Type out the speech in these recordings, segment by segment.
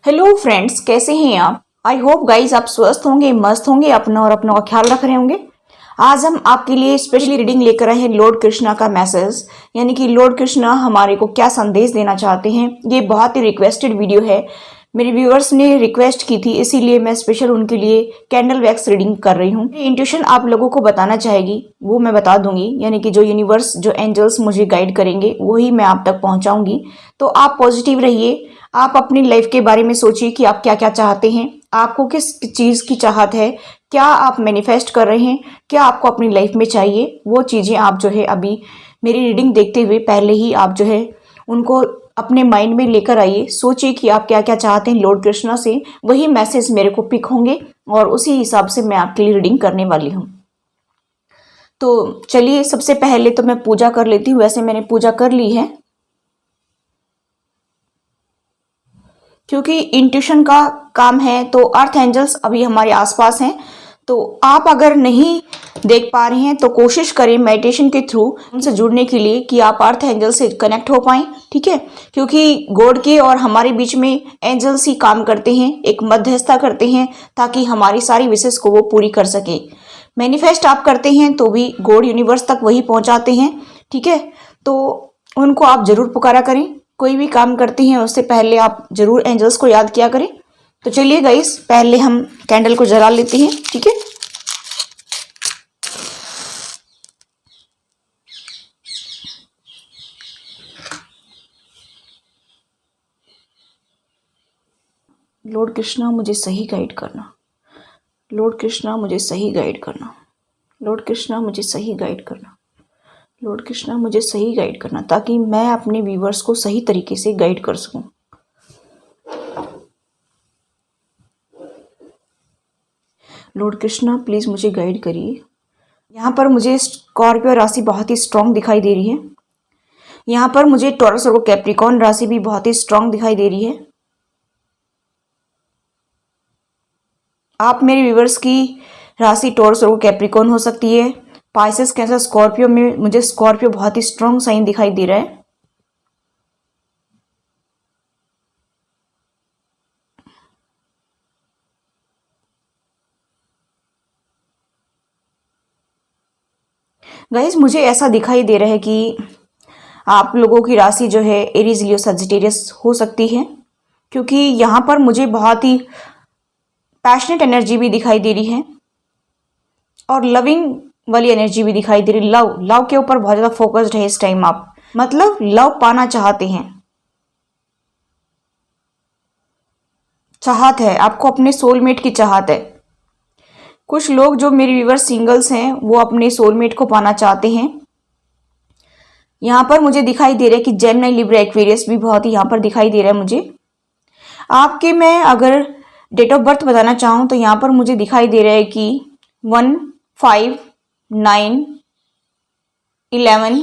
Hello friends, कैसे हैं आप। आई होप गाइज आप स्वस्थ होंगे, मस्त होंगे, अपना और अपनों का ख्याल रख रहे होंगे। आज हम आपके लिए स्पेशली रीडिंग लेकर आए हैं लॉर्ड कृष्णा का मैसेज, यानी कि लॉर्ड कृष्णा हमारे को क्या संदेश देना चाहते हैं। ये बहुत ही रिक्वेस्टेड वीडियो है, मेरे व्यूअर्स ने रिक्वेस्ट की थी, इसीलिए मैं स्पेशल उनके लिए कैंडल वैक्स रीडिंग कर रही हूँ। इंट्यूशन आप लोगों को बताना चाहेगी वो मैं बता दूंगी, यानी कि जो यूनिवर्स, जो एंजल्स मुझे गाइड करेंगे वही मैं आप तक पहुंचाऊंगी। तो आप पॉजिटिव रहिए, आप अपनी लाइफ के बारे में सोचिए कि आप क्या क्या चाहते हैं, आपको किस चीज़ की चाहत है, क्या आप मैनिफेस्ट कर रहे हैं, क्या आपको अपनी लाइफ में चाहिए। वो चीज़ें आप जो है अभी मेरी रीडिंग देखते हुए पहले ही आप जो है उनको अपने माइंड में लेकर आइए। सोचिए कि आप क्या क्या चाहते हैं लॉर्ड कृष्णा से, वही मैसेज मेरे को पिक होंगे और उसी हिसाब से मैं आपके लिए रीडिंग करने वाली हूँ। तो चलिए, सबसे पहले तो मैं पूजा कर लेती हूँ। वैसे मैंने पूजा कर ली है, क्योंकि इंट्यूशन का काम है। तो अर्थ एंजल्स अभी हमारे आसपास हैं, तो आप अगर नहीं देख पा रहे हैं तो कोशिश करें मेडिटेशन के थ्रू उनसे जुड़ने के लिए कि आप अर्थ एंजल से कनेक्ट हो पाएं, ठीक है। क्योंकि गॉड के और हमारे बीच में एंजल्स ही काम करते हैं, एक मध्यस्थता करते हैं ताकि हमारी सारी विशेष को वो पूरी कर सके। मैनिफेस्ट आप करते हैं तो भी गॉड यूनिवर्स तक वही पहुंचाते हैं, ठीक है। तो उनको आप जरूर पुकारा करें, कोई भी काम करते हैं उससे पहले आप जरूर एंजल्स को याद किया करें। तो चलिए गाइस, पहले हम कैंडल को जला लेते हैं, ठीक है। लॉर्ड कृष्णा मुझे सही गाइड करना, लॉर्ड कृष्णा मुझे सही गाइड करना, लॉर्ड कृष्णा मुझे सही गाइड करना, लॉर्ड कृष्णा मुझे सही गाइड करना, ताकि मैं अपने व्यूवर्स को सही तरीके से गाइड कर सकूं। लॉर्ड कृष्णा प्लीज मुझे गाइड करिए। यहाँ पर मुझे स्कॉर्पियो राशि बहुत ही स्ट्रांग दिखाई दे रही है। यहाँ पर मुझे टॉरस और कैप्रिकॉर्न राशि भी बहुत ही स्ट्रांग दिखाई दे रही है। आप मेरे व्यूवर्स की राशि टॉरस और कैप्रिकॉर्न हो सकती है। पाइसेस, कैंसर, स्कॉर्पियो में मुझे स्कॉर्पियो बहुत ही स्ट्रांग साइन दिखाई दे रहा है। गाइस, मुझे ऐसा दिखाई दे रहा है कि आप लोगों की राशि जो है एरीज, लियो, सजिटेरियस हो सकती है, क्योंकि यहाँ पर मुझे बहुत ही पैशनेट एनर्जी भी दिखाई दे रही है और लविंग वाली एनर्जी भी दिखाई दे रही। लव लव के ऊपर बहुत ज़्यादा फोकस्ड है इस टाइम आप, मतलब लव पाना चाहते हैं, चाहत है आपको, अपने सोलमेट की चाहत है। कुछ लोग जो मेरे व्यूवर सिंगल्स हैं वो अपने सोलमेट को पाना चाहते हैं। यहाँ पर मुझे दिखाई दे रहा है कि जेमिनी, लिब्रा, एक्वेरियस भी बहुत ही यहाँ पर दिखाई दे रहा है मुझे। आपके मैं अगर डेट ऑफ बर्थ बताना चाहूँ तो यहाँ पर मुझे दिखाई दे रहा है कि 1, 5, 9, 11,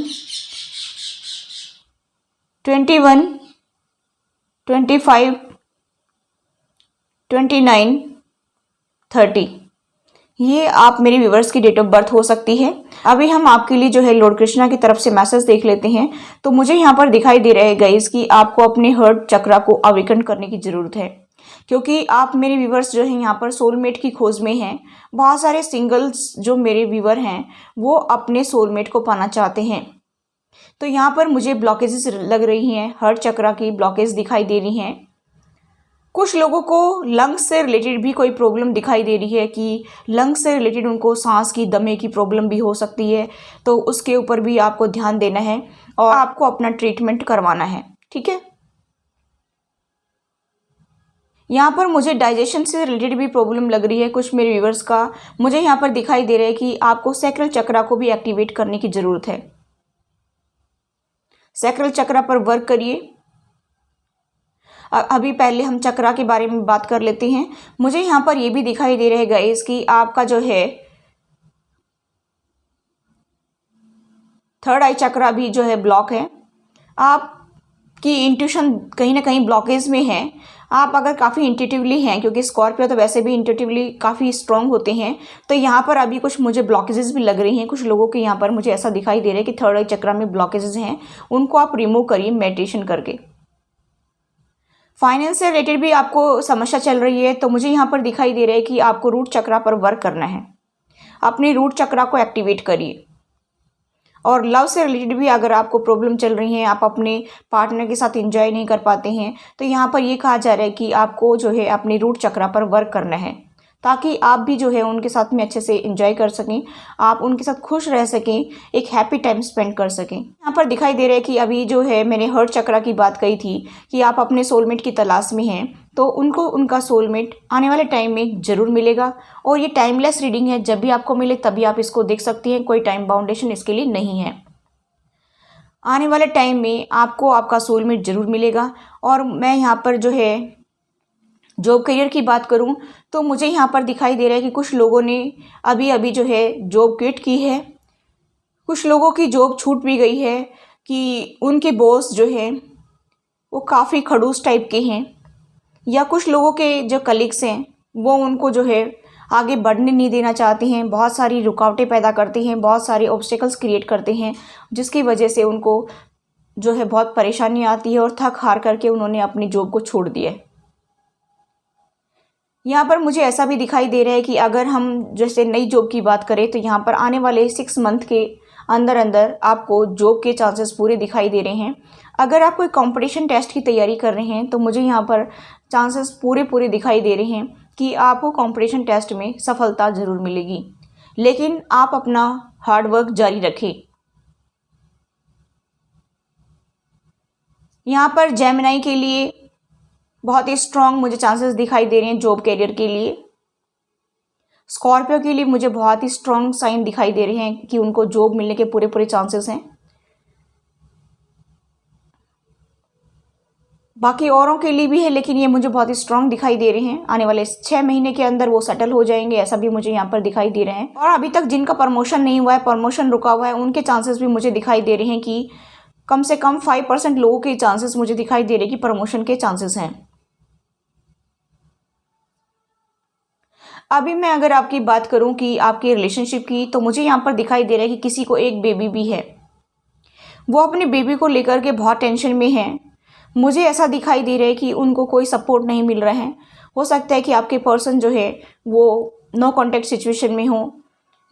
21, 25, 29, 30, ये आप मेरे व्यूवर्स की डेट ऑफ बर्थ हो सकती है। अभी हम आपके लिए जो है लॉर्ड कृष्णा की तरफ से मैसेज देख लेते हैं। तो मुझे यहाँ पर दिखाई दे रहा है गाइस कि आपको अपने हर्ट चक्रा को अवेकन करने की जरूरत है, क्योंकि आप मेरे व्यूवर्स जो है यहाँ पर सोलमेट की खोज में हैं। बहुत सारे सिंगल्स जो मेरे व्यूवर हैं वो अपने सोलमेट को पाना चाहते हैं। तो यहाँ पर मुझे ब्लॉकेजेस लग रही हैं, हर्ट चक्रा की ब्लॉकेज दिखाई दे रही हैं। कुछ लोगों को लंग्स से रिलेटेड भी कोई प्रॉब्लम दिखाई दे रही है कि लंग्स से रिलेटेड उनको सांस की, दमे की प्रॉब्लम भी हो सकती है। तो उसके ऊपर भी आपको ध्यान देना है और आपको अपना ट्रीटमेंट करवाना है, ठीक है। यहाँ पर मुझे डाइजेशन से रिलेटेड भी प्रॉब्लम लग रही है कुछ मेरे व्यूवर्स का। मुझे यहाँ पर दिखाई दे रहा है कि आपको सैक्रल चक्रा को भी एक्टिवेट करने की जरूरत है। सैक्रल चक्रा पर वर्क करिए। अभी पहले हम चक्रा के बारे में बात कर लेते हैं। मुझे यहाँ पर ये भी दिखाई दे रहा है गाइस कि आपका जो है थर्ड आई चक्रा भी जो है ब्लॉक है। आपकी इंट्यूशन कहीं ना कहीं ब्लॉकेज में है। आप अगर काफ़ी इंट्यूटिवली हैं, क्योंकि स्कॉर्पियो तो वैसे भी इंट्यूटिवली काफ़ी स्ट्रांग होते हैं, तो यहाँ पर अभी कुछ मुझे ब्लॉकेजेस भी लग रही हैं। कुछ लोगों के यहाँ पर मुझे ऐसा दिखाई दे रहा है कि थर्ड आई चक्रा में ब्लॉकेजेस हैं, उनको आप रिमूव करिए मेडिटेशन करके। फाइनेंस से रिलेटेड भी आपको समस्या चल रही है तो मुझे यहाँ पर दिखाई दे रहा है कि आपको रूट चक्रा पर वर्क करना है। अपनी रूट चक्रा को एक्टिवेट करिए। और लव से रिलेटेड भी अगर आपको प्रॉब्लम चल रही है, आप अपने पार्टनर के साथ एंजॉय नहीं कर पाते हैं, तो यहाँ पर ये कहा जा रहा है कि आपको जो है अपनी रूट चक्रा पर वर्क करना है ताकि आप भी जो है उनके साथ में अच्छे से एंजॉय कर सकें, आप उनके साथ खुश रह सकें, एक हैप्पी टाइम स्पेंड कर सकें। यहाँ पर दिखाई दे रहा है कि अभी जो है मैंने हर्ट चक्रा की बात कही थी कि आप अपने सोलमेट की तलाश में हैं, तो उनको उनका सोलमेट आने वाले टाइम में ज़रूर मिलेगा। और ये टाइमलेस रीडिंग है, जब भी आपको मिले तभी आप इसको देख सकती हैं, कोई टाइम बाउंडेशन इसके लिए नहीं है। आने वाले टाइम में आपको आपका सोलमेट ज़रूर मिलेगा। और मैं यहाँ पर जो है जॉब करियर की बात करूं तो मुझे यहाँ पर दिखाई दे रहा है कि कुछ लोगों ने अभी अभी जो है जॉब क्विट की है, कुछ लोगों की जॉब छूट भी गई है कि उनके बॉस जो है वो काफ़ी खड़ूस टाइप के हैं, या कुछ लोगों के जो कलीग्स हैं वो उनको जो है आगे बढ़ने नहीं देना चाहते हैं, बहुत सारी रुकावटें पैदा करते हैं, बहुत सारे ऑब्स्टेकल्स क्रिएट करते हैं, जिसकी वजह से उनको जो है बहुत परेशानी आती है और थक हार करके उन्होंने अपनी जॉब को छोड़ दिया है। यहाँ पर मुझे ऐसा भी दिखाई दे रहा है कि अगर हम जैसे नई जॉब की बात करें तो यहाँ पर आने वाले 6 मंथ के अंदर अंदर आपको जॉब के चांसेस पूरे दिखाई दे रहे हैं। अगर आप कोई कंपटीशन टेस्ट की तैयारी कर रहे हैं तो मुझे यहाँ पर चांसेस पूरे दिखाई दे रहे हैं कि आपको कंपटीशन टेस्ट में सफलता ज़रूर मिलेगी, लेकिन आप अपना हार्डवर्क जारी रखें। यहाँ पर जेमिनी के लिए बहुत ही स्ट्रॉन्ग मुझे चांसेस दिखाई दे रहे हैं जॉब कैरियर के लिए। स्कॉर्पियो के लिए मुझे बहुत ही स्ट्रॉन्ग साइन दिखाई दे रहे हैं कि उनको जॉब मिलने के पूरे चांसेस हैं। बाकी औरों के लिए भी है, लेकिन ये मुझे बहुत ही स्ट्रॉन्ग दिखाई दे रहे हैं। आने वाले 6 महीने के अंदर वो सेटल हो जाएंगे, ऐसा भी मुझे यहाँ पर दिखाई दे रहे हैं। और अभी तक जिनका प्रमोशन नहीं हुआ है, प्रमोशन रुका हुआ है, उनके चांसेस भी मुझे दिखाई दे रहे हैं कि कम से कम 5% लोगों के चांसेस मुझे दिखाई दे रहे हैं कि प्रमोशन के चांसेस हैं। अभी मैं अगर आपकी बात करूं कि आपकी रिलेशनशिप की, तो मुझे यहाँ पर दिखाई दे रहा है कि किसी को एक बेबी भी है, वो अपने बेबी को लेकर के बहुत टेंशन में है। मुझे ऐसा दिखाई दे रहा है कि उनको कोई सपोर्ट नहीं मिल रहा है। हो सकता है कि आपके पर्सन जो है वो नो कॉन्टैक्ट सिचुएशन में हो,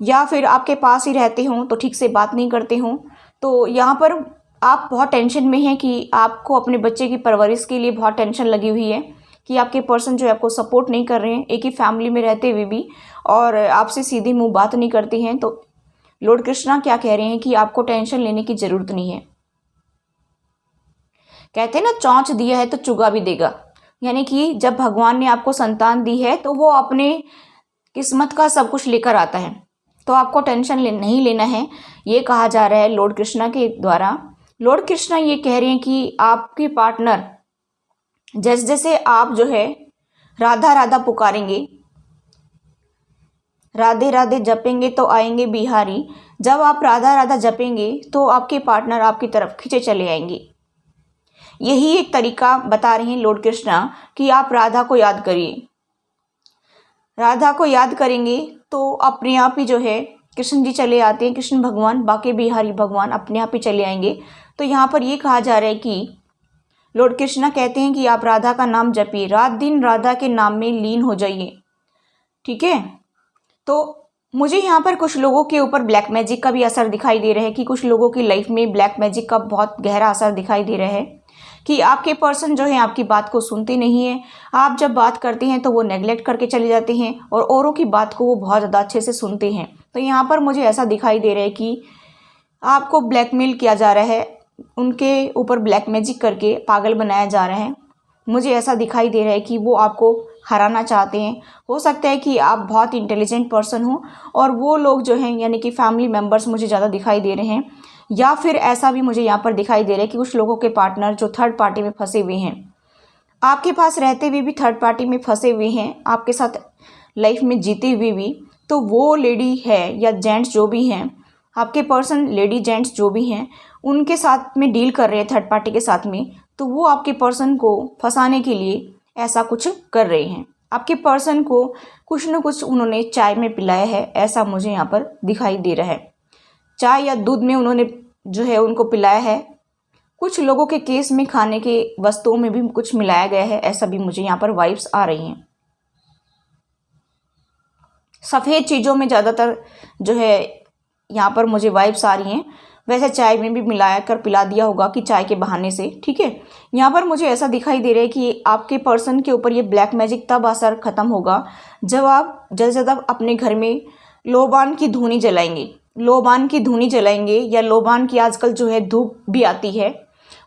या फिर आपके पास ही रहते हों तो ठीक से बात नहीं करते हों। तो यहाँ पर आप बहुत टेंशन में हैं कि आपको अपने बच्चे की परवरिश के लिए बहुत टेंशन लगी हुई है कि आपके पर्सन जो है आपको सपोर्ट नहीं कर रहे हैं, एक ही फैमिली में रहते हुए भी, और आपसे सीधे मुंह बात नहीं करते हैं। तो लॉर्ड कृष्णा क्या कह रहे हैं कि आपको टेंशन लेने की ज़रूरत नहीं है। कहते हैं ना, चौंच दिया है तो चुगा भी देगा, यानी कि जब भगवान ने आपको संतान दी है तो वो अपने किस्मत का सब कुछ लेकर आता है, तो आपको टेंशन नहीं लेना है, ये कहा जा रहा है लॉर्ड कृष्णा के द्वारा। लॉर्ड कृष्णा ये कह रहे हैं कि आपके पार्टनर जैसे जैसे आप जो है राधा राधा पुकारेंगे, राधे राधे जपेंगे तो आएंगे बिहारी, जब आप राधा राधा जपेंगे तो आपके पार्टनर आपकी तरफ खींचे चले आएंगे। यही एक तरीका बता रहे हैं लॉर्ड कृष्णा कि आप राधा को याद करिए। राधा को याद करेंगे तो अपने आप ही जो है कृष्ण जी चले आते हैं, कृष्ण भगवान, बाके बिहारी भगवान अपने आप ही चले आएंगे। तो यहाँ पर ये कहा जा रहा है कि लॉर्ड कृष्णा कहते हैं कि आप राधा का नाम जपिए, रात दिन राधा के नाम में लीन हो जाइए, ठीक है। तो मुझे यहाँ पर कुछ लोगों के ऊपर ब्लैक मैजिक का भी असर दिखाई दे रहा है कि कुछ लोगों की लाइफ में ब्लैक मैजिक का बहुत गहरा असर दिखाई दे रहा है कि आपके पर्सन जो है आपकी बात को सुनते नहीं है। आप जब बात करते हैं तो वो नेग्लेक्ट करके चले जाते हैं और औरों की बात को वो बहुत ज़्यादा अच्छे से सुनते हैं। तो यहाँ पर मुझे ऐसा दिखाई दे रहा है कि आपको ब्लैकमेल किया जा रहा है, उनके ऊपर ब्लैक मैजिक करके पागल बनाया जा रहा है। मुझे ऐसा दिखाई दे रहा है कि वो आपको हराना चाहते हैं। हो सकता है कि आप बहुत इंटेलिजेंट पर्सन हो और वो लोग जो हैं यानी कि फैमिली मेम्बर्स मुझे ज़्यादा दिखाई दे रहे हैं, या फिर ऐसा भी मुझे यहाँ पर दिखाई दे रहा है कि कुछ लोगों के पार्टनर जो थर्ड पार्टी में फंसे हुए हैं, आपके पास रहते हुए भी थर्ड पार्टी में फंसे हुए हैं, आपके साथ लाइफ में जीते हुए भी। तो वो लेडी है या जेंट्स जो भी हैं, आपके पर्सन लेडी जेंट्स जो भी हैं, उनके साथ में डील कर रहे हैं थर्ड पार्टी के साथ में, तो वो आपके पर्सन को फंसाने के लिए ऐसा कुछ कर रहे हैं। आपके पर्सन को कुछ न कुछ उन्होंने चाय में पिलाया है, ऐसा मुझे यहाँ पर दिखाई दे रहा है। चाय या दूध में उन्होंने जो है उनको पिलाया है, कुछ लोगों के केस में खाने के वस्तुओं में भी कुछ मिलाया गया है, ऐसा भी मुझे यहाँ पर वाइब्स आ रही हैं। सफ़ेद चीज़ों में ज़्यादातर जो है यहाँ पर मुझे वाइब्स आ रही हैं। वैसे चाय में भी मिलाया कर पिला दिया होगा कि चाय के बहाने से, ठीक है। यहाँ पर मुझे ऐसा दिखाई दे रहा है कि आपके पर्सन के ऊपर ये ब्लैक मैजिक तब असर ख़त्म होगा जब आप जल्द से जल्द अपने घर में लोबान की धूनी जलाएंगे। लोबान की धूनी जलाएंगे या लोबान की आजकल जो है धूप भी आती है,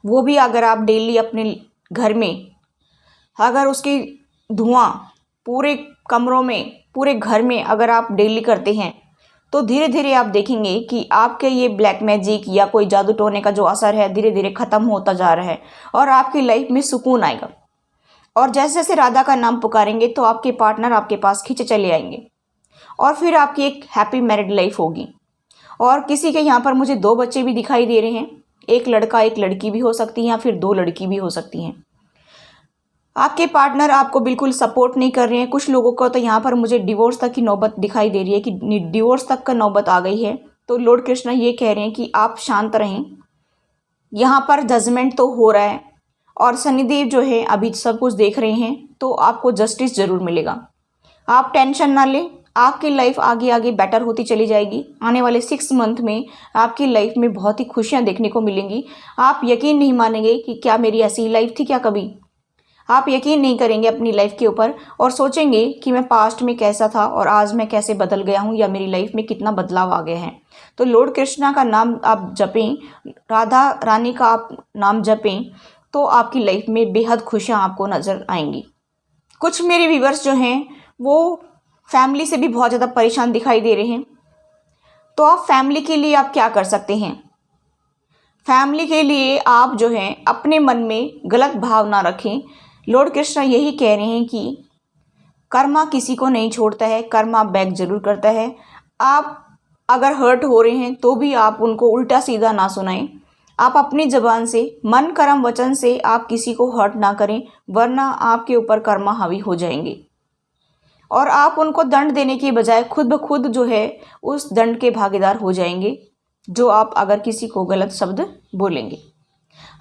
वो भी अगर आप डेली अपने घर में अगर उसकी धुआं पूरे कमरों में, पूरे घर में अगर आप डेली करते हैं तो धीरे धीरे आप देखेंगे कि आपके ये ब्लैक मैजिक या कोई जादू टोने का जो असर है धीरे धीरे ख़त्म होता जा रहा है और आपकी लाइफ में सुकून आएगा। और जैसे जैसे राधा का नाम पुकारेंगे तो आपके पार्टनर आपके पास खींचे चले आएंगे और फिर आपकी एक हैप्पी मैरिड लाइफ होगी। और किसी के यहाँ पर मुझे 2 बच्चे भी दिखाई दे रहे हैं, एक लड़का एक लड़की भी हो सकती है या फिर 2 लड़की भी हो सकती हैं। आपके पार्टनर आपको बिल्कुल सपोर्ट नहीं कर रहे हैं। कुछ लोगों को तो यहाँ पर मुझे डिवोर्स तक की नौबत दिखाई दे रही है कि डिवोर्स तक का नौबत आ गई है। तो लॉर्ड कृष्णा ये कह रहे हैं कि आप शांत रहें, यहाँ पर जजमेंट तो हो रहा है और शनिदेव जो है अभी सब कुछ देख रहे हैं, तो आपको जस्टिस ज़रूर मिलेगा। आप टेंशन ना लें, आपकी लाइफ आगे आगे बेटर होती चली जाएगी। आने वाले 6 मंथ में आपकी लाइफ में बहुत ही खुशियाँ देखने को मिलेंगी। आप यकीन नहीं मानेंगे कि क्या मेरी ऐसी लाइफ थी क्या कभी। आप यकीन नहीं करेंगे अपनी लाइफ के ऊपर और सोचेंगे कि मैं पास्ट में कैसा था और आज मैं कैसे बदल गया हूँ या मेरी लाइफ में कितना बदलाव आ गया है। तो लॉर्ड कृष्णा का नाम आप जपें, राधा रानी का आप नाम जपें, तो आपकी लाइफ में बेहद खुशियाँ आपको नज़र आएंगी। कुछ मेरे व्यूअर्स जो हैं वो फैमिली से भी बहुत ज़्यादा परेशान दिखाई दे रहे हैं। तो आप फैमिली के लिए आप क्या कर सकते हैं? फैमिली के लिए आप जो हैं अपने मन में गलत भाव ना रखें। लॉर्ड कृष्णा यही कह रहे हैं कि कर्मा किसी को नहीं छोड़ता है, कर्मा बैक जरूर करता है। आप अगर हर्ट हो रहे हैं तो भी आप उनको उल्टा सीधा ना सुनाएं। आप अपनी ज़बान से, मन कर्म वचन से आप किसी को हर्ट ना करें, वरना आपके ऊपर कर्मा हावी हो जाएंगे और आप उनको दंड देने के बजाय खुद ब खुद जो है उस दंड के भागीदार हो जाएंगे, जो आप अगर किसी को गलत शब्द बोलेंगे।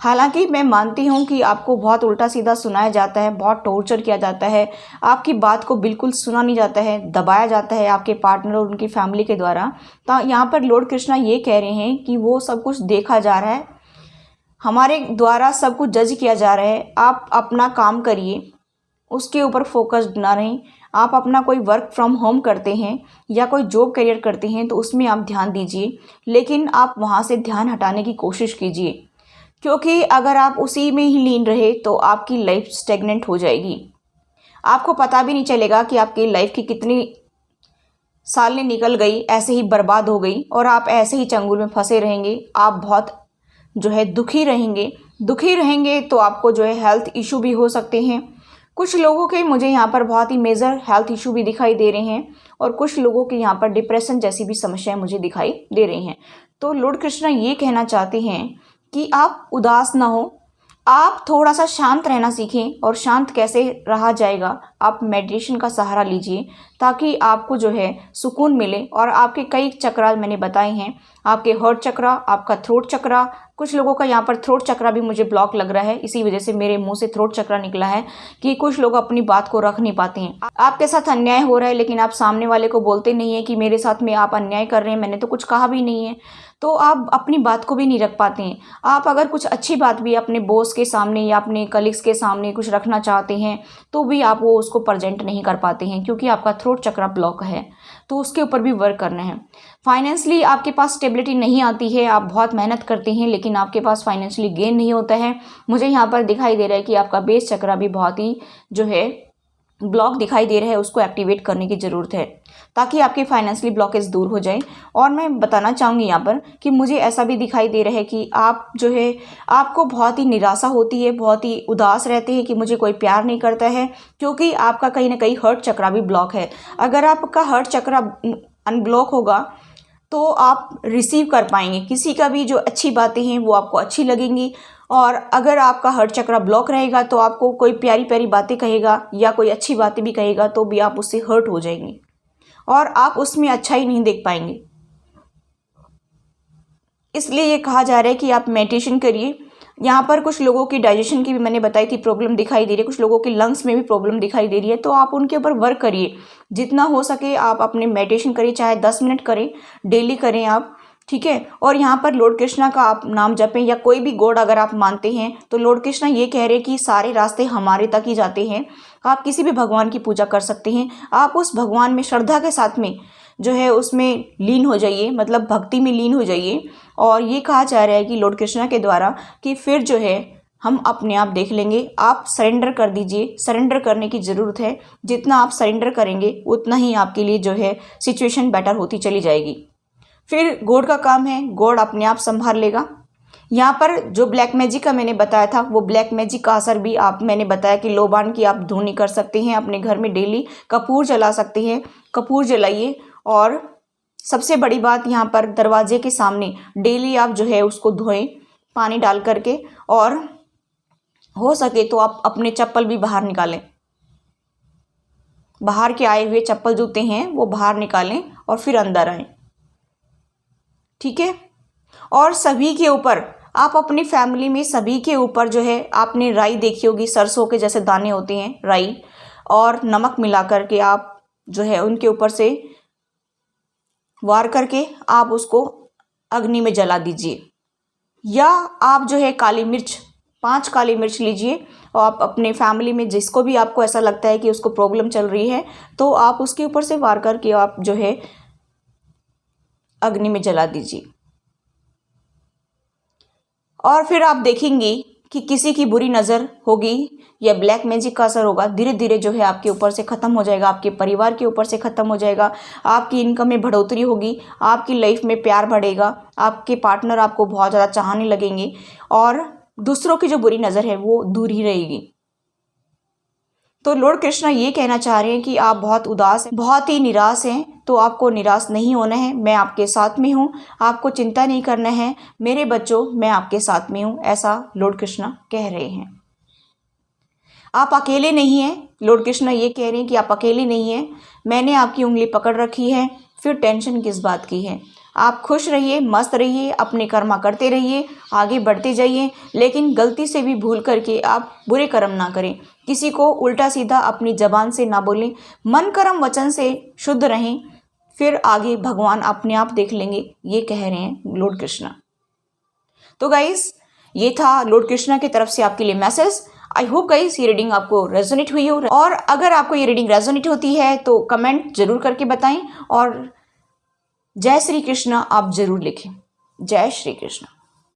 हालांकि मैं मानती हूँ कि आपको बहुत उल्टा सीधा सुनाया जाता है, बहुत टॉर्चर किया जाता है, आपकी बात को बिल्कुल सुना नहीं जाता है, दबाया जाता है आपके पार्टनर और उनकी फैमिली के द्वारा। तो यहाँ पर लॉर्ड कृष्णा ये कह रहे हैं कि वो सब कुछ देखा जा रहा है, हमारे द्वारा सब कुछ जज किया जा रहा है। आप अपना काम करिए, उसके ऊपर फोकस्ड ना रहें। आप अपना कोई वर्क फ्रॉम होम करते हैं या कोई जॉब करियर करते हैं तो उसमें आप ध्यान दीजिए, लेकिन आप वहाँ से ध्यान हटाने की कोशिश कीजिए, क्योंकि अगर आप उसी में ही लीन रहे तो आपकी लाइफ स्टेगनेंट हो जाएगी। आपको पता भी नहीं चलेगा कि आपकी लाइफ की कितनी सालें निकल गई, ऐसे ही बर्बाद हो गई और आप ऐसे ही चंगुल में फंसे रहेंगे। आप बहुत जो है दुखी रहेंगे तो आपको जो है हेल्थ इशू भी हो सकते हैं। कुछ लोगों के मुझे यहाँ पर बहुत ही मेजर हेल्थ इशू भी दिखाई दे रहे हैं और कुछ लोगों के यहाँ पर डिप्रेशन जैसी भी समस्याएं मुझे दिखाई दे रही हैं। तो लॉर्ड कृष्णा ये कहना चाहते हैं कि आप उदास ना हो, आप थोड़ा सा शांत रहना सीखें। और शांत कैसे रहा जाएगा, आप मेडिटेशन का सहारा लीजिए ताकि आपको जो है सुकून मिले। और आपके कई चक्रा मैंने बताए हैं, आपके हार्ट चक्रा, आपका थ्रोट चक्रा, कुछ लोगों का यहाँ पर थ्रोट चक्रा भी मुझे ब्लॉक लग रहा है, इसी वजह से मेरे मुंह से थ्रोट चक्रा निकला है कि कुछ लोग अपनी बात को रख नहीं पाते हैं। आपके साथ अन्याय हो रहा है लेकिन आप सामने वाले को बोलते नहीं है कि मेरे साथ में आप अन्याय कर रहे हैं, मैंने तो कुछ कहा भी नहीं है, तो आप अपनी बात को भी नहीं रख पाते हैं। आप अगर कुछ अच्छी बात भी अपने बॉस के सामने या अपने कलीग्स के सामने कुछ रखना चाहते हैं तो भी आप वो उसको प्रेजेंट नहीं कर पाते हैं, क्योंकि आपका थ्रोट चक्रा ब्लॉक है। तो उसके ऊपर भी वर्क करना है। फाइनेंशियली आपके पास स्टेबिलिटी नहीं आती है, आप बहुत मेहनत करते हैं लेकिन आपके पास फाइनेंशियली गेन नहीं होता है। मुझे यहाँ पर दिखाई दे रहा है कि आपका बेस चक्रा भी बहुत ही जो है ब्लॉक दिखाई दे रहा है, उसको एक्टिवेट करने की ज़रूरत है ताकि आपकी फाइनेंशियली ब्लॉकेज दूर हो जाए। और मैं बताना चाहूँगी यहाँ पर कि मुझे ऐसा भी दिखाई दे रहा है कि आप जो है आपको बहुत ही निराशा होती है, बहुत ही उदास रहते हैं कि मुझे कोई प्यार नहीं करता है, क्योंकि आपका कहीं ना कहीं हर्ट चक्रा भी ब्लॉक है। अगर आपका हर्ट चक्रा अनब्लॉक होगा तो आप रिसीव कर पाएंगे किसी का भी जो अच्छी बातें हैं वो आपको अच्छी लगेंगी। और अगर आपका हर्ट चक्रा ब्लॉक रहेगा तो आपको कोई प्यारी प्यारी बातें कहेगा या कोई अच्छी बातें भी कहेगा तो भी आप उससे हर्ट हो जाएंगे और आप उसमें अच्छा ही नहीं देख पाएंगे। इसलिए ये कहा जा रहा है कि आप मेडिटेशन करिए। यहाँ पर कुछ लोगों की डाइजेशन की भी मैंने बताई थी प्रॉब्लम दिखाई दे रही है, कुछ लोगों की लंग्स में भी प्रॉब्लम दिखाई दे रही है, तो आप उनके ऊपर वर्क करिए। जितना हो सके आप अपने मेडिटेशन करिए, चाहे 10 मिनट करें, डेली करें आप, ठीक है। और यहाँ पर लॉर्ड कृष्णा का आप नाम जपें, या कोई भी गॉड अगर आप मानते हैं तो लॉर्ड कृष्णा ये कह रहे हैं कि सारे रास्ते हमारे तक ही जाते हैं। आप किसी भी भगवान की पूजा कर सकते हैं, आप उस भगवान में श्रद्धा के साथ में जो है उसमें लीन हो जाइए, मतलब भक्ति में लीन हो जाइए। और ये कहा जा रहा है कि लॉर्ड कृष्णा के द्वारा कि फिर जो है हम अपने आप देख लेंगे। आप सरेंडर कर दीजिए, सरेंडर करने की ज़रूरत है। जितना आप सरेंडर करेंगे उतना ही आपके लिए जो है सिचुएशन बेटर होती चली जाएगी। फिर गॉड का काम है, गॉड अपने आप संभाल लेगा। यहाँ पर जो ब्लैक मैजिक का मैंने बताया था, वो ब्लैक मैजिक का असर भी मैंने बताया कि लोबान की आप धुनी कर सकते हैं, अपने घर में डेली कपूर जला सकते हैं, कपूर जलाइए। और सबसे बड़ी बात, यहाँ पर दरवाजे के सामने डेली आप जो है उसको धोएं पानी डाल करके, और हो सके तो आप अपने चप्पल भी बाहर निकालें, बाहर के आए हुए चप्पल जूते हैं वो बाहर निकालें और फिर अंदर आएं, ठीक है। और सभी के ऊपर, आप अपनी फैमिली में सभी के ऊपर जो है, आपने राई देखी होगी, सरसों के जैसे दाने होते हैं राई, और नमक मिला करके आप जो है उनके ऊपर से वार करके आप उसको अग्नि में जला दीजिए। या आप जो है काली मिर्च, 5 काली मिर्च लीजिए, और आप अपने फैमिली में जिसको भी आपको ऐसा लगता है कि उसको प्रॉब्लम चल रही है, तो आप उसके ऊपर से वार करके आप जो है अग्नि में जला दीजिए। और फिर आप देखेंगे कि किसी की बुरी नज़र होगी या ब्लैक मैजिक का असर होगा, धीरे धीरे जो है आपके ऊपर से ख़त्म हो जाएगा, आपके परिवार के ऊपर से ख़त्म हो जाएगा। आपकी इनकम में बढ़ोतरी होगी, आपकी लाइफ में प्यार बढ़ेगा, आपके पार्टनर आपको बहुत ज़्यादा चाहने लगेंगे, और दूसरों की जो बुरी नज़र है वो दूर ही रहेगी। तो लॉर्ड कृष्णा ये कहना चाह रहे हैं कि आप बहुत उदास हैं, बहुत ही निराश हैं, तो आपको निराश नहीं होना है। मैं आपके साथ में हूँ, आपको चिंता नहीं करना है मेरे बच्चों, मैं आपके साथ में हूँ, ऐसा लॉर्ड कृष्णा कह रहे हैं। आप अकेले नहीं हैं, लॉर्ड कृष्णा ये कह रहे हैं कि आप अकेले नहीं हैं, मैंने आपकी उंगली पकड़ रखी है, फिर टेंशन किस बात की है। आप खुश रहिए, मस्त रहिए, अपने कर्मा करते रहिए, आगे बढ़ते जाइए, लेकिन गलती से भी भूल करके आप बुरे कर्म ना करें, किसी को उल्टा सीधा अपनी जबान से ना बोलें, मन कर्म वचन से शुद्ध रहें, फिर आगे भगवान अपने आप देख लेंगे, ये कह रहे हैं लॉर्ड कृष्णा। तो गाइस, ये था लॉर्ड कृष्णा की तरफ से आपके लिए मैसेज। आई होप गाइस ये रीडिंग आपको रेजोनेट हुई हो, और अगर आपको ये रीडिंग रेजोनेट होती है तो कमेंट जरूर करके बताएं, और जय श्री कृष्णा आप जरूर लिखें। जय श्री कृष्ण।